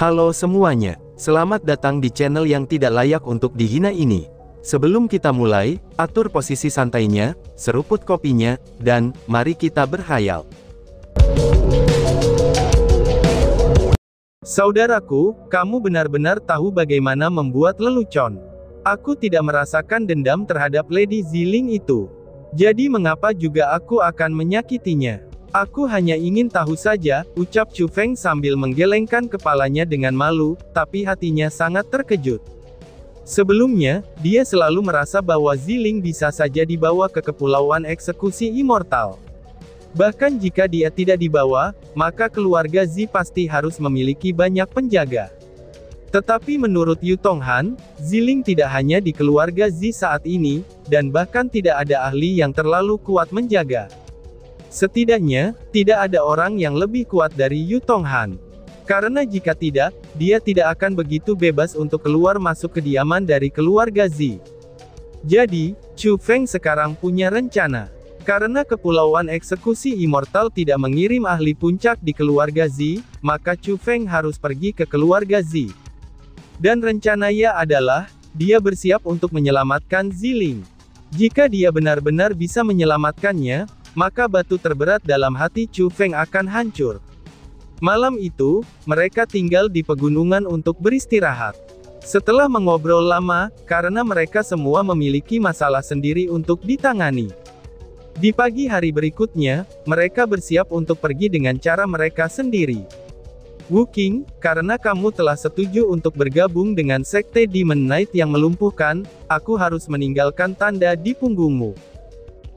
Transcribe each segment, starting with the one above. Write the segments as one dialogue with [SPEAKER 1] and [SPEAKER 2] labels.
[SPEAKER 1] Halo semuanya, selamat datang di channel yang tidak layak untuk dihina ini. Sebelum kita mulai, atur posisi santainya, seruput kopinya, dan mari kita berkhayal. Saudaraku, kamu benar-benar tahu bagaimana membuat lelucon. Aku tidak merasakan dendam terhadap Lady Ziling itu. Jadi mengapa juga aku akan menyakitinya? Aku hanya ingin tahu saja, ucap Chu Feng sambil menggelengkan kepalanya dengan malu, tapi hatinya sangat terkejut. Sebelumnya, dia selalu merasa bahwa Ziling bisa saja dibawa ke kepulauan eksekusi immortal. Bahkan jika dia tidak dibawa, maka keluarga Zi pasti harus memiliki banyak penjaga. Tetapi menurut Yu Tonghan, Ziling tidak hanya di keluarga Zi saat ini, dan bahkan tidak ada ahli yang terlalu kuat menjaga. Setidaknya, tidak ada orang yang lebih kuat dari Yu Tonghan. Karena jika tidak, dia tidak akan begitu bebas untuk keluar masuk kediaman dari keluarga Zi. Jadi, Chu Feng sekarang punya rencana. Karena kepulauan eksekusi immortal tidak mengirim ahli puncak di keluarga Zi, maka Chu Feng harus pergi ke keluarga Zi. Dan rencananya adalah, dia bersiap untuk menyelamatkan Ziling. Jika dia benar-benar bisa menyelamatkannya, maka batu terberat dalam hati Chu Feng akan hancur. Malam itu, mereka tinggal di pegunungan untuk beristirahat. Setelah mengobrol lama, karena mereka semua memiliki masalah sendiri untuk ditangani. Di pagi hari berikutnya, mereka bersiap untuk pergi dengan cara mereka sendiri. Wu Qing, karena kamu telah setuju untuk bergabung dengan Sekte Demon Knight yang melumpuhkan, aku harus meninggalkan tanda di punggungmu.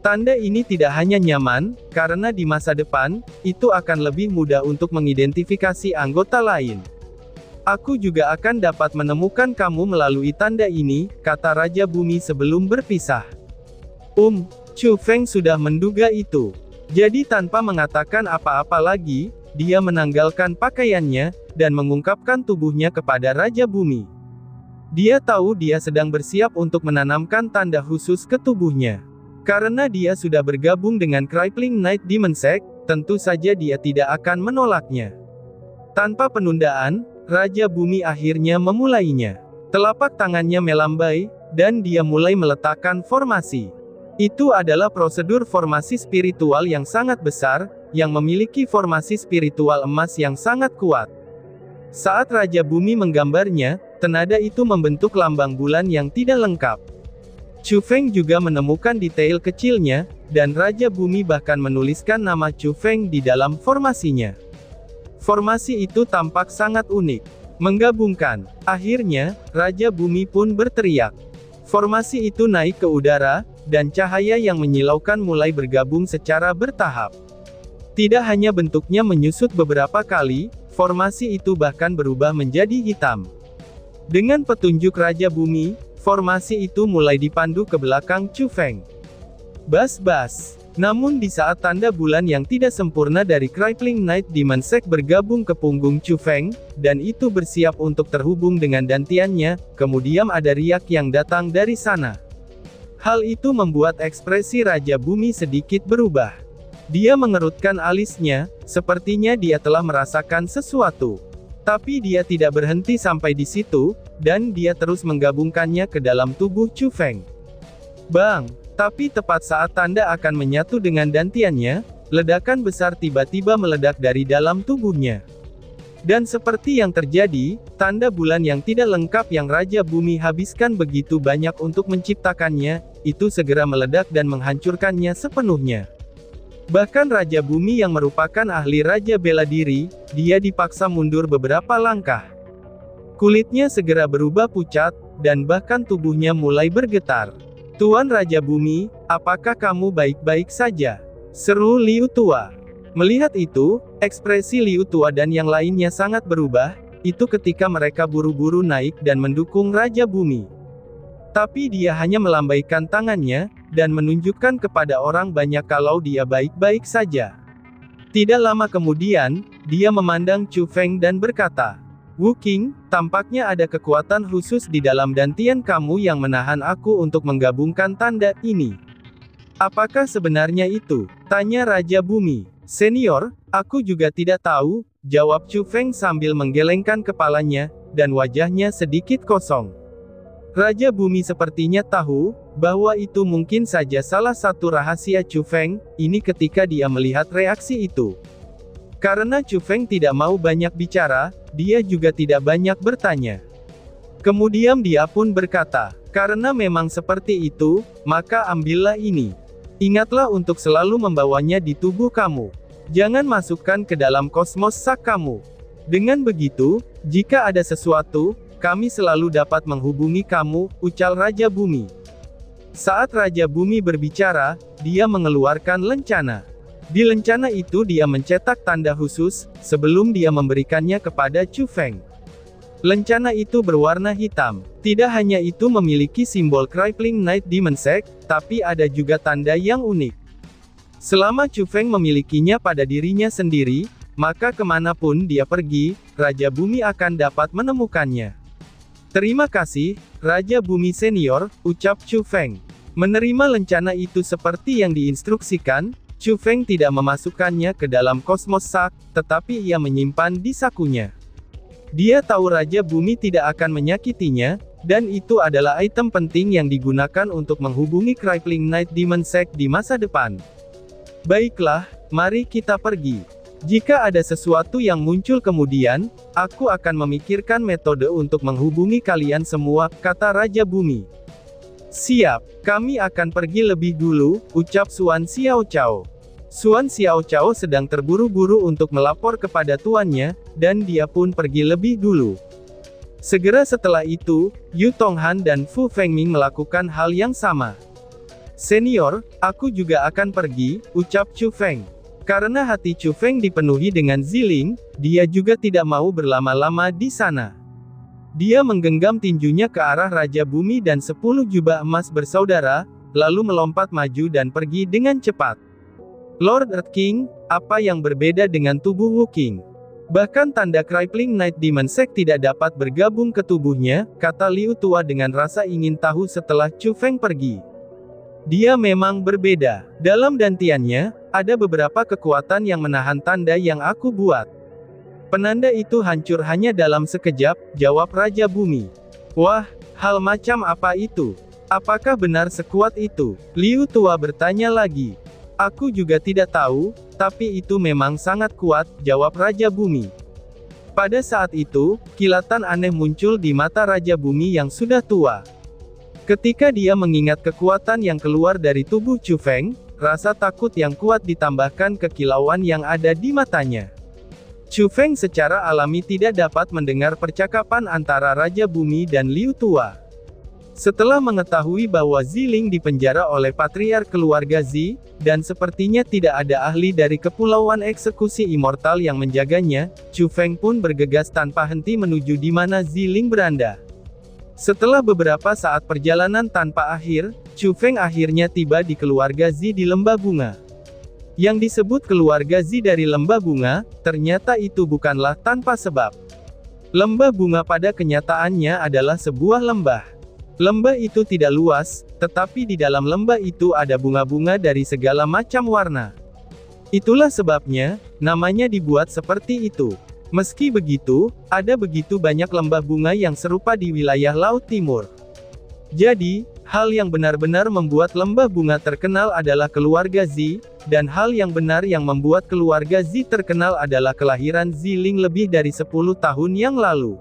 [SPEAKER 1] Tanda ini tidak hanya nyaman, karena di masa depan, itu akan lebih mudah untuk mengidentifikasi anggota lain. Aku juga akan dapat menemukan kamu melalui tanda ini, kata Raja Bumi sebelum berpisah. Chu Feng sudah menduga itu. Jadi tanpa mengatakan apa-apa lagi, dia menanggalkan pakaiannya, dan mengungkapkan tubuhnya kepada Raja Bumi. Dia tahu dia sedang bersiap untuk menanamkan tanda khusus ke tubuhnya. Karena dia sudah bergabung dengan Crippling Knight Demon Sect, tentu saja dia tidak akan menolaknya. Tanpa penundaan, Raja Bumi akhirnya memulainya. Telapak tangannya melambai, dan dia mulai meletakkan formasi. Itu adalah prosedur formasi spiritual yang sangat besar, yang memiliki formasi spiritual emas yang sangat kuat. Saat Raja Bumi menggambarnya, tenada itu membentuk lambang bulan yang tidak lengkap. Chu Feng juga menemukan detail kecilnya, dan Raja Bumi bahkan menuliskan nama Chu Feng di dalam formasinya. Formasi itu tampak sangat unik. Menggabungkan. Akhirnya, Raja Bumi pun berteriak. Formasi itu naik ke udara, dan cahaya yang menyilaukan mulai bergabung secara bertahap. Tidak hanya bentuknya menyusut beberapa kali, formasi itu bahkan berubah menjadi hitam. Dengan petunjuk Raja Bumi, formasi itu mulai dipandu ke belakang Chu Feng. Bas-bas. Namun di saat tanda bulan yang tidak sempurna dari Crippling Knight Demon Sect bergabung ke punggung Chu Feng, dan itu bersiap untuk terhubung dengan dantiannya, kemudian ada riak yang datang dari sana. Hal itu membuat ekspresi Raja Bumi sedikit berubah. Dia mengerutkan alisnya, sepertinya dia telah merasakan sesuatu. Tapi dia tidak berhenti sampai di situ, dan dia terus menggabungkannya ke dalam tubuh Chu Feng. Bang! Tapi tepat saat tanda akan menyatu dengan dantiannya, ledakan besar tiba-tiba meledak dari dalam tubuhnya. Dan seperti yang terjadi, tanda bulan yang tidak lengkap yang Raja Bumi habiskan begitu banyak untuk menciptakannya, itu segera meledak dan menghancurkannya sepenuhnya. Bahkan Raja Bumi yang merupakan ahli Raja Bela Diri, dia dipaksa mundur beberapa langkah. Kulitnya segera berubah pucat, dan bahkan tubuhnya mulai bergetar. Tuan Raja Bumi, apakah kamu baik-baik saja? Seru Liu Tua. Melihat itu, ekspresi Liu Tua dan yang lainnya sangat berubah, itu ketika mereka buru-buru naik dan mendukung Raja Bumi. Tapi dia hanya melambaikan tangannya, dan menunjukkan kepada orang banyak kalau dia baik-baik saja. Tidak lama kemudian, dia memandang Chu Feng dan berkata, Wu Qing, tampaknya ada kekuatan khusus di dalam dantian kamu yang menahan aku untuk menggabungkan tanda ini. Apakah sebenarnya itu? Tanya Raja Bumi. Senior, aku juga tidak tahu, jawab Chu Feng sambil menggelengkan kepalanya, dan wajahnya sedikit kosong. Raja Bumi sepertinya tahu, bahwa itu mungkin saja salah satu rahasia Chu Feng, ini ketika dia melihat reaksi itu. Karena Chu Feng tidak mau banyak bicara, dia juga tidak banyak bertanya. Kemudian dia pun berkata, karena memang seperti itu, maka ambillah ini. Ingatlah untuk selalu membawanya di tubuh kamu. Jangan masukkan ke dalam kosmos sak kamu. Dengan begitu, jika ada sesuatu, kami selalu dapat menghubungi kamu, ucal Raja Bumi. Saat Raja Bumi berbicara, dia mengeluarkan lencana. Di lencana itu dia mencetak tanda khusus, sebelum dia memberikannya kepada Chu Feng. Lencana itu berwarna hitam. Tidak hanya itu memiliki simbol Crippling Night Demon Sect, tapi ada juga tanda yang unik. Selama Chu Feng memilikinya pada dirinya sendiri, maka kemanapun dia pergi, Raja Bumi akan dapat menemukannya. Terima kasih, Raja Bumi Senior, ucap Chu Feng. Menerima lencana itu seperti yang diinstruksikan, Chu Feng tidak memasukkannya ke dalam kosmos sak, tetapi ia menyimpan di sakunya. Dia tahu Raja Bumi tidak akan menyakitinya, dan itu adalah item penting yang digunakan untuk menghubungi Crippling Night Demon Sect di masa depan. Baiklah, mari kita pergi. Jika ada sesuatu yang muncul kemudian, aku akan memikirkan metode untuk menghubungi kalian semua, kata Raja Bumi. Siap, kami akan pergi lebih dulu, ucap Xuan Xiaochao. Xuan Xiaochao sedang terburu-buru untuk melapor kepada tuannya, dan dia pun pergi lebih dulu. Segera setelah itu, Yu Tonghan dan Fu Fengming melakukan hal yang sama. Senior, aku juga akan pergi, ucap Chu Feng. Karena hati Chu Feng dipenuhi dengan Ziling, dia juga tidak mau berlama-lama di sana. Dia menggenggam tinjunya ke arah Raja Bumi dan 10 jubah emas bersaudara, lalu melompat maju dan pergi dengan cepat. Lord Earth King, apa yang berbeda dengan tubuh Wu King? Bahkan tanda Crippling Night Demon Sect tidak dapat bergabung ke tubuhnya, kata Liu Tua dengan rasa ingin tahu setelah Chu Feng pergi. Dia memang berbeda. Dalam dantiannya, ada beberapa kekuatan yang menahan tanda yang aku buat. Penanda itu hancur hanya dalam sekejap, jawab Raja Bumi. Wah, hal macam apa itu? Apakah benar sekuat itu? Liu Tua bertanya lagi. Aku juga tidak tahu, tapi itu memang sangat kuat, jawab Raja Bumi. Pada saat itu, kilatan aneh muncul di mata Raja Bumi yang sudah tua. Ketika dia mengingat kekuatan yang keluar dari tubuh Chu Feng, rasa takut yang kuat ditambahkan kekilauan yang ada di matanya. Chu Feng secara alami tidak dapat mendengar percakapan antara Raja Bumi dan Liu Tua. Setelah mengetahui bahwa Ziling dipenjara oleh patriark keluarga Zi, dan sepertinya tidak ada ahli dari Kepulauan Eksekusi Immortal yang menjaganya, Chu Feng pun bergegas tanpa henti menuju di mana Ziling berada. Setelah beberapa saat perjalanan tanpa akhir, Chu Feng akhirnya tiba di keluarga Zi di Lembah Bunga. Yang disebut keluarga Zi dari Lembah Bunga, ternyata itu bukanlah tanpa sebab. Lembah Bunga pada kenyataannya adalah sebuah lembah. Lembah itu tidak luas, tetapi di dalam lembah itu ada bunga-bunga dari segala macam warna. Itulah sebabnya, namanya dibuat seperti itu. Meski begitu, ada begitu banyak lembah bunga yang serupa di wilayah Laut Timur. Jadi, hal yang benar-benar membuat lembah bunga terkenal adalah keluarga Zi, dan hal yang benar yang membuat keluarga Zi terkenal adalah kelahiran Ziling lebih dari 10 tahun yang lalu.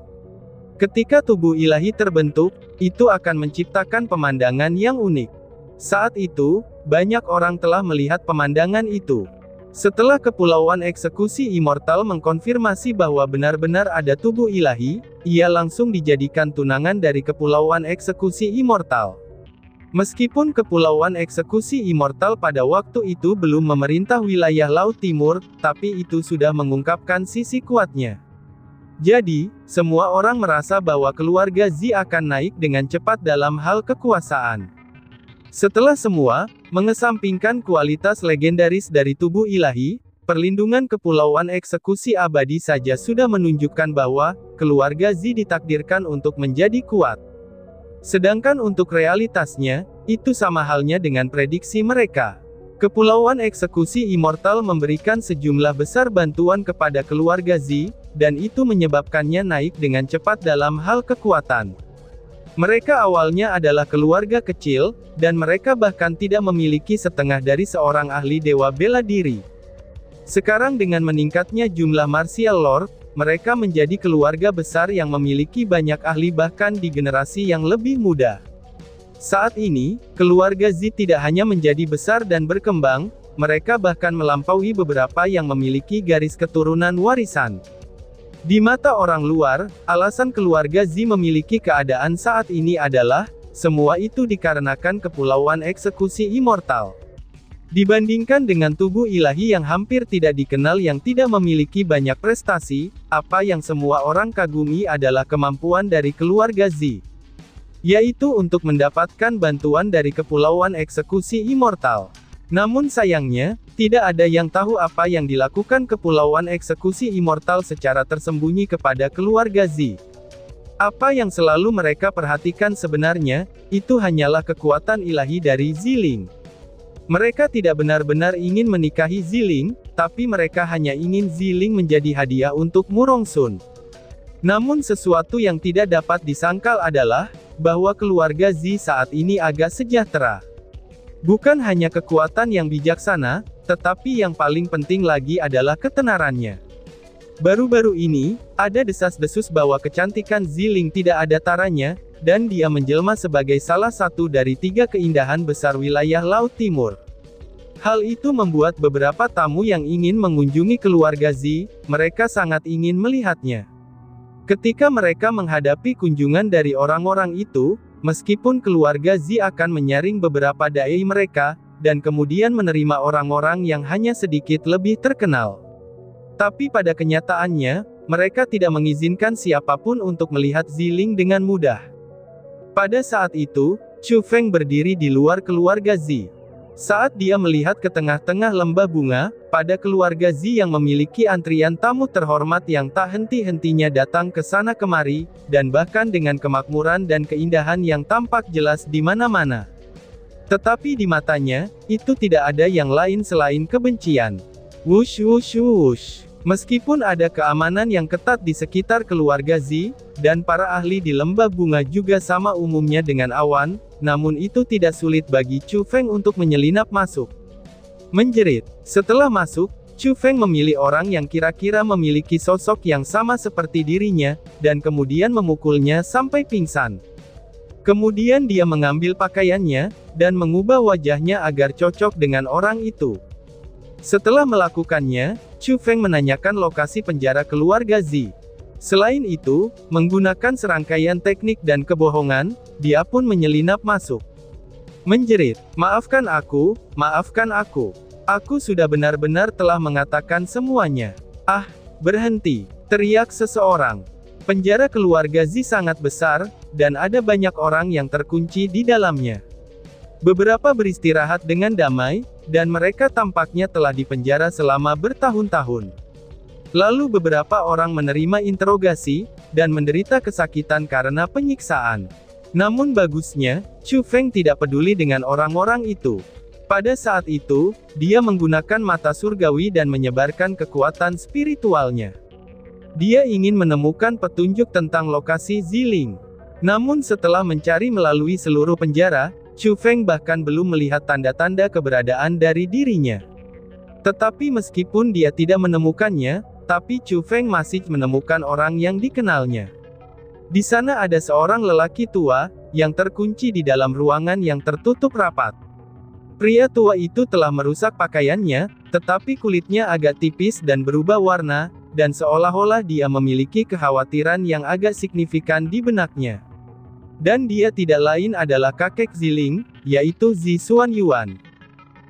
[SPEAKER 1] Ketika tubuh ilahi terbentuk, itu akan menciptakan pemandangan yang unik. Saat itu, banyak orang telah melihat pemandangan itu. Setelah Kepulauan Eksekusi Immortal mengkonfirmasi bahwa benar-benar ada tubuh ilahi, ia langsung dijadikan tunangan dari Kepulauan Eksekusi Immortal. Meskipun Kepulauan Eksekusi Immortal pada waktu itu belum memerintah wilayah Laut Timur, tapi itu sudah mengungkapkan sisi kuatnya. Jadi, semua orang merasa bahwa keluarga Zi akan naik dengan cepat dalam hal kekuasaan. Setelah semua, mengesampingkan kualitas legendaris dari tubuh ilahi, perlindungan Kepulauan Eksekusi Abadi saja sudah menunjukkan bahwa, keluarga Zi ditakdirkan untuk menjadi kuat. Sedangkan untuk realitasnya, itu sama halnya dengan prediksi mereka. Kepulauan Eksekusi Immortal memberikan sejumlah besar bantuan kepada keluarga Z, dan itu menyebabkannya naik dengan cepat dalam hal kekuatan. Mereka awalnya adalah keluarga kecil, dan mereka bahkan tidak memiliki setengah dari seorang ahli dewa bela diri. Sekarang dengan meningkatnya jumlah martial lord, mereka menjadi keluarga besar yang memiliki banyak ahli bahkan di generasi yang lebih muda. Saat ini, keluarga Z tidak hanya menjadi besar dan berkembang, mereka bahkan melampaui beberapa yang memiliki garis keturunan warisan. Di mata orang luar, alasan keluarga Z memiliki keadaan saat ini adalah, semua itu dikarenakan Kepulauan Eksekusi Immortal. Dibandingkan dengan tubuh ilahi yang hampir tidak dikenal yang tidak memiliki banyak prestasi, apa yang semua orang kagumi adalah kemampuan dari keluarga Z. Yaitu untuk mendapatkan bantuan dari Kepulauan Eksekusi Immortal. Namun sayangnya, tidak ada yang tahu apa yang dilakukan Kepulauan Eksekusi Immortal secara tersembunyi kepada keluarga Z. Apa yang selalu mereka perhatikan sebenarnya, itu hanyalah kekuatan ilahi dari Ziling. Mereka tidak benar-benar ingin menikahi Ziling, tapi mereka hanya ingin Ziling menjadi hadiah untuk Murongsun. Namun sesuatu yang tidak dapat disangkal adalah, bahwa keluarga Z saat ini agak sejahtera. Bukan hanya kekuatan yang bijaksana, tetapi yang paling penting lagi adalah ketenarannya. Baru-baru ini, ada desas-desus bahwa kecantikan Ziling tidak ada taranya, dan dia menjelma sebagai salah satu dari 3 keindahan besar wilayah Laut Timur. Hal itu membuat beberapa tamu yang ingin mengunjungi keluarga Z, mereka sangat ingin melihatnya. Ketika mereka menghadapi kunjungan dari orang-orang itu, meskipun keluarga Z akan menyaring beberapa dai mereka, dan kemudian menerima orang-orang yang hanya sedikit lebih terkenal. Tapi pada kenyataannya, mereka tidak mengizinkan siapapun untuk melihat Ziling dengan mudah. Pada saat itu, Chu Feng berdiri di luar keluarga Z. Saat dia melihat ke tengah-tengah lembah bunga, pada keluarga Z yang memiliki antrian tamu terhormat yang tak henti-hentinya datang ke sana kemari, dan bahkan dengan kemakmuran dan keindahan yang tampak jelas di mana-mana. Tetapi di matanya, itu tidak ada yang lain selain kebencian. Wush wush wush. Meskipun ada keamanan yang ketat di sekitar keluarga Z, dan para ahli di lembah bunga juga sama umumnya dengan awan, namun itu tidak sulit bagi Chu Feng untuk menyelinap masuk. Menjerit. Setelah masuk, Chu Feng memilih orang yang kira-kira memiliki sosok yang sama seperti dirinya, dan kemudian memukulnya sampai pingsan. Kemudian dia mengambil pakaiannya, dan mengubah wajahnya agar cocok dengan orang itu. Setelah melakukannya, Chu Feng menanyakan lokasi penjara keluarga Z. Selain itu, menggunakan serangkaian teknik dan kebohongan, dia pun menyelinap masuk. Menjerit, maafkan aku, maafkan aku. Aku sudah benar-benar telah mengatakan semuanya. Ah, berhenti, teriak seseorang. Penjara keluarga Z sangat besar, dan ada banyak orang yang terkunci di dalamnya. Beberapa beristirahat dengan damai, dan mereka tampaknya telah dipenjara selama bertahun-tahun. Lalu beberapa orang menerima interogasi, dan menderita kesakitan karena penyiksaan. Namun bagusnya, Chu Feng tidak peduli dengan orang-orang itu. Pada saat itu, dia menggunakan mata surgawi dan menyebarkan kekuatan spiritualnya. Dia ingin menemukan petunjuk tentang lokasi Ziling. Namun setelah mencari melalui seluruh penjara, Chu Feng bahkan belum melihat tanda-tanda keberadaan dari dirinya. Tetapi meskipun dia tidak menemukannya, tapi Chu Feng masih menemukan orang yang dikenalnya. Di sana ada seorang lelaki tua, yang terkunci di dalam ruangan yang tertutup rapat. Pria tua itu telah merusak pakaiannya, tetapi kulitnya agak tipis dan berubah warna, dan seolah-olah dia memiliki kekhawatiran yang agak signifikan di benaknya. Dan dia tidak lain adalah kakek Ziling, yaitu Zi Xuanyuan.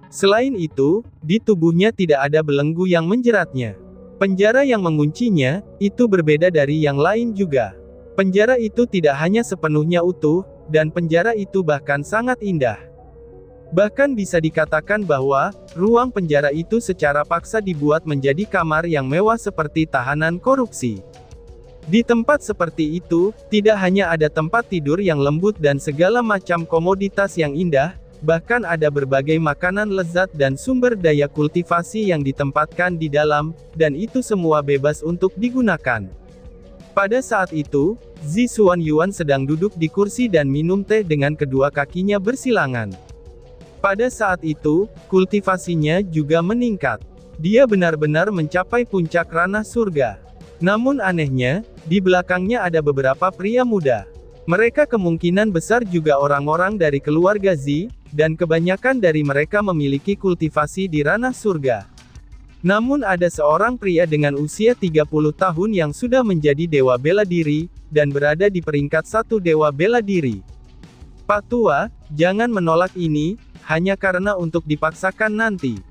[SPEAKER 1] Selain itu, di tubuhnya tidak ada belenggu yang menjeratnya. Penjara yang menguncinya, itu berbeda dari yang lain juga. Penjara itu tidak hanya sepenuhnya utuh, dan penjara itu bahkan sangat indah. Bahkan bisa dikatakan bahwa, ruang penjara itu secara paksa dibuat menjadi kamar yang mewah seperti tahanan korupsi. Di tempat seperti itu, tidak hanya ada tempat tidur yang lembut dan segala macam komoditas yang indah, Bahkan ada berbagai makanan lezat dan sumber daya kultivasi yang ditempatkan di dalam, dan itu semua bebas untuk digunakan. Pada saat itu, Zi Xuanyuan sedang duduk di kursi dan minum teh dengan kedua kakinya bersilangan. Pada saat itu, kultivasinya juga meningkat. Dia benar-benar mencapai puncak ranah surga. Namun anehnya, di belakangnya ada beberapa pria muda. Mereka kemungkinan besar juga orang-orang dari keluarga Zi, dan kebanyakan dari mereka memiliki kultivasi di ranah surga. Namun ada seorang pria dengan usia 30 tahun yang sudah menjadi dewa bela diri, dan berada di peringkat 1 dewa bela diri. Pak Tua, jangan menolak ini, hanya karena untuk dipaksakan nanti.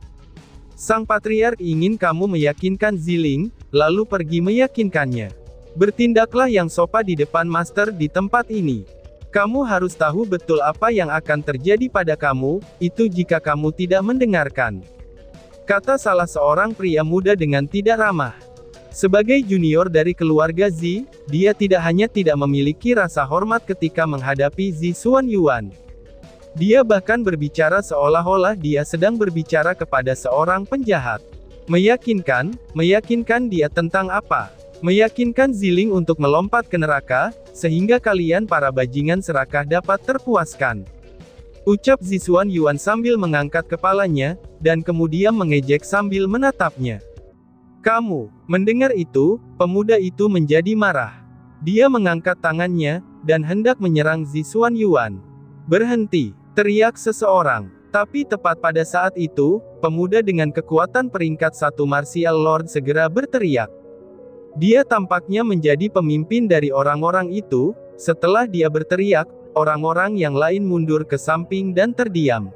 [SPEAKER 1] Sang Patriark ingin kamu meyakinkan Ziling, lalu pergi meyakinkannya. Bertindaklah yang sopan di depan Master di tempat ini. Kamu harus tahu betul apa yang akan terjadi pada kamu, itu jika kamu tidak mendengarkan. Kata salah seorang pria muda dengan tidak ramah. Sebagai junior dari keluarga Zi, dia tidak hanya tidak memiliki rasa hormat ketika menghadapi Zi Xuanyuan. Dia bahkan berbicara seolah-olah dia sedang berbicara kepada seorang penjahat. Meyakinkan dia tentang apa? Meyakinkan Ziling untuk melompat ke neraka, sehingga kalian para bajingan serakah dapat terpuaskan. Ucap Zi Xuanyuan sambil mengangkat kepalanya, dan kemudian mengejek sambil menatapnya. Kamu, mendengar itu, pemuda itu menjadi marah. Dia mengangkat tangannya, dan hendak menyerang Zi Xuanyuan. Berhenti, teriak seseorang. Tapi tepat pada saat itu, pemuda dengan kekuatan peringkat 1 Martial Lord segera berteriak. Dia tampaknya menjadi pemimpin dari orang-orang itu. Setelah dia berteriak, orang-orang yang lain mundur ke samping dan terdiam.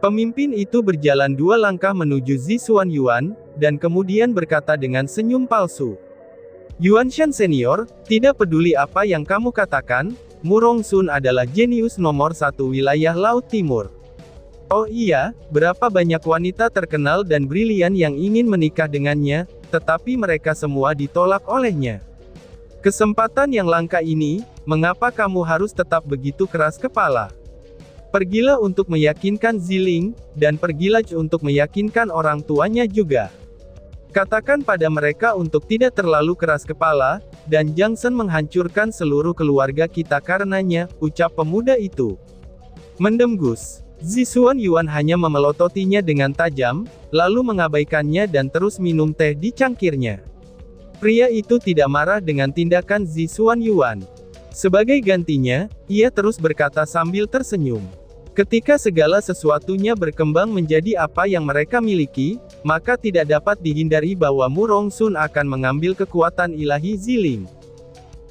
[SPEAKER 1] Pemimpin itu berjalan 2 langkah menuju Zi Xuanyuan, dan kemudian berkata dengan senyum palsu. Yuanshan Senior, tidak peduli apa yang kamu katakan, Mu Rongsun adalah jenius nomor 1 wilayah Laut Timur. Oh iya, berapa banyak wanita terkenal dan brilian yang ingin menikah dengannya, tetapi mereka semua ditolak olehnya. Kesempatan yang langka ini, mengapa kamu harus tetap begitu keras kepala? Pergilah untuk meyakinkan Ziling, dan pergilah untuk meyakinkan orang tuanya juga. Katakan pada mereka untuk tidak terlalu keras kepala, dan Jiangsen menghancurkan seluruh keluarga kita karenanya, ucap pemuda itu. Mendenggus. Zi Xuanyuan hanya memelototinya dengan tajam, lalu mengabaikannya dan terus minum teh di cangkirnya. Pria itu tidak marah dengan tindakan Zi Xuanyuan. Sebagai gantinya, ia terus berkata sambil tersenyum. Ketika segala sesuatunya berkembang menjadi apa yang mereka miliki, maka tidak dapat dihindari bahwa Mu Rongsun akan mengambil kekuatan ilahi Ziling.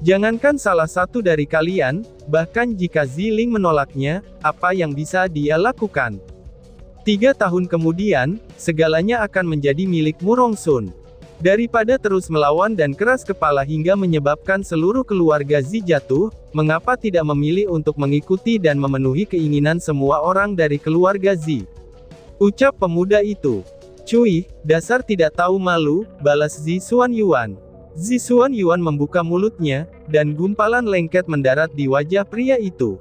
[SPEAKER 1] Jangankan salah satu dari kalian, bahkan jika Ziling menolaknya, apa yang bisa dia lakukan? 3 tahun kemudian, segalanya akan menjadi milik Mu Rongsun. Daripada terus melawan dan keras kepala hingga menyebabkan seluruh keluarga Zi jatuh, mengapa tidak memilih untuk mengikuti dan memenuhi keinginan semua orang dari keluarga Zi? Ucap pemuda itu. Cui, dasar tidak tahu malu, balas Zi Xuanyuan. Zi Xuanyuan membuka mulutnya, dan gumpalan lengket mendarat di wajah pria itu.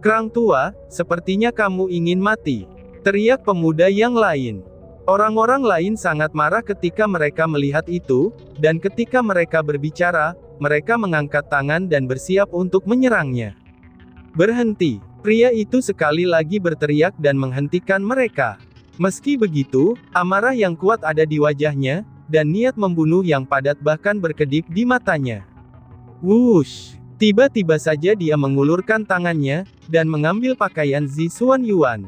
[SPEAKER 1] Krang tua, sepertinya kamu ingin mati. Teriak pemuda yang lain. Orang-orang lain sangat marah ketika mereka melihat itu, dan ketika mereka berbicara, mereka mengangkat tangan dan bersiap untuk menyerangnya. Berhenti. Pria itu sekali lagi berteriak dan menghentikan mereka. Meski begitu, amarah yang kuat ada di wajahnya, dan niat membunuh yang padat bahkan berkedip di matanya. Wush! Tiba-tiba saja dia mengulurkan tangannya, dan mengambil pakaian Zi Xuanyuan.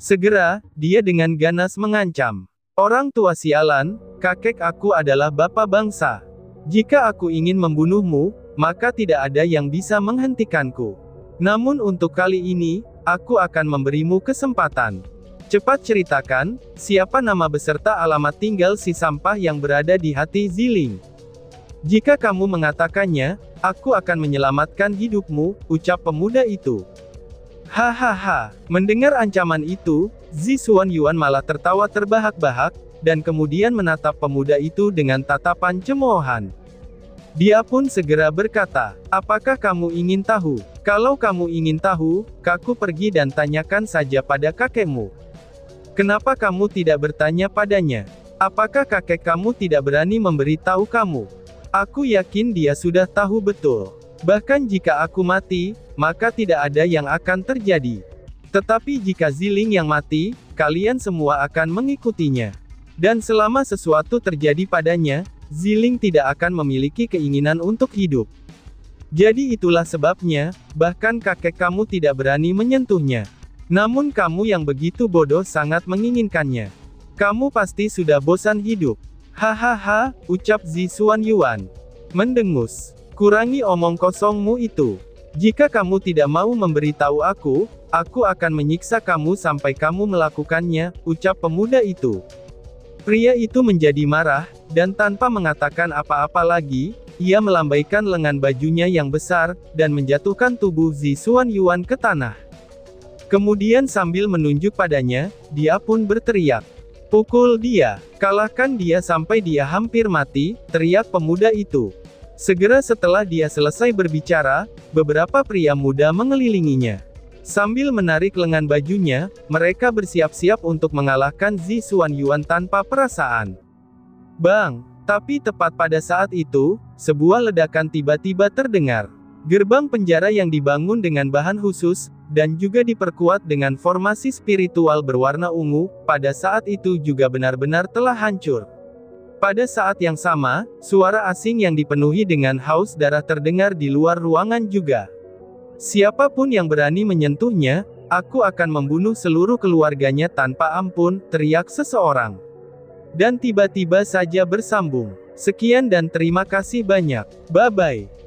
[SPEAKER 1] Segera, dia dengan ganas mengancam. Orang tua sialan, kakek aku adalah bapak bangsa. Jika aku ingin membunuhmu, maka tidak ada yang bisa menghentikanku. Namun untuk kali ini, aku akan memberimu kesempatan. Cepat ceritakan, siapa nama beserta alamat tinggal si sampah yang berada di hati Ziling. Jika kamu mengatakannya, aku akan menyelamatkan hidupmu, ucap pemuda itu. Hahaha, mendengar ancaman itu, Zi Xuanyuan malah tertawa terbahak-bahak, dan kemudian menatap pemuda itu dengan tatapan cemoohan. Dia pun segera berkata, apakah kamu ingin tahu? Kalau kamu ingin tahu, Kaku pergi dan tanyakan saja pada kakekmu. Kenapa kamu tidak bertanya padanya? Apakah kakek kamu tidak berani memberitahu kamu? Aku yakin dia sudah tahu betul. Bahkan jika aku mati, maka tidak ada yang akan terjadi. Tetapi jika Ziling yang mati, kalian semua akan mengikutinya. Dan selama sesuatu terjadi padanya, Ziling tidak akan memiliki keinginan untuk hidup. Jadi itulah sebabnya, bahkan kakek kamu tidak berani menyentuhnya. Namun kamu yang begitu bodoh sangat menginginkannya. Kamu pasti sudah bosan hidup. Hahaha, ucap Zi Xuanyuan. Mendengus. Kurangi omong kosongmu itu. Jika kamu tidak mau memberitahu aku akan menyiksa kamu sampai kamu melakukannya, ucap pemuda itu. Pria itu menjadi marah, dan tanpa mengatakan apa-apa lagi, ia melambaikan lengan bajunya yang besar, dan menjatuhkan tubuh Zi Xuanyuan ke tanah. Kemudian sambil menunjuk padanya, dia pun berteriak. Pukul dia, kalahkan dia sampai dia hampir mati, teriak pemuda itu. Segera setelah dia selesai berbicara, beberapa pria muda mengelilinginya. Sambil menarik lengan bajunya, mereka bersiap-siap untuk mengalahkan Zi Xuanyuan tanpa perasaan. Bang! Tapi tepat pada saat itu, sebuah ledakan tiba-tiba terdengar. Gerbang penjara yang dibangun dengan bahan khusus, dan juga diperkuat dengan formasi spiritual berwarna ungu, pada saat itu juga benar-benar telah hancur. Pada saat yang sama, suara asing yang dipenuhi dengan haus darah terdengar di luar ruangan juga. Siapapun yang berani menyentuhnya, aku akan membunuh seluruh keluarganya tanpa ampun, teriak seseorang. Dan tiba-tiba saja bersambung. Sekian dan terima kasih banyak. Bye-bye.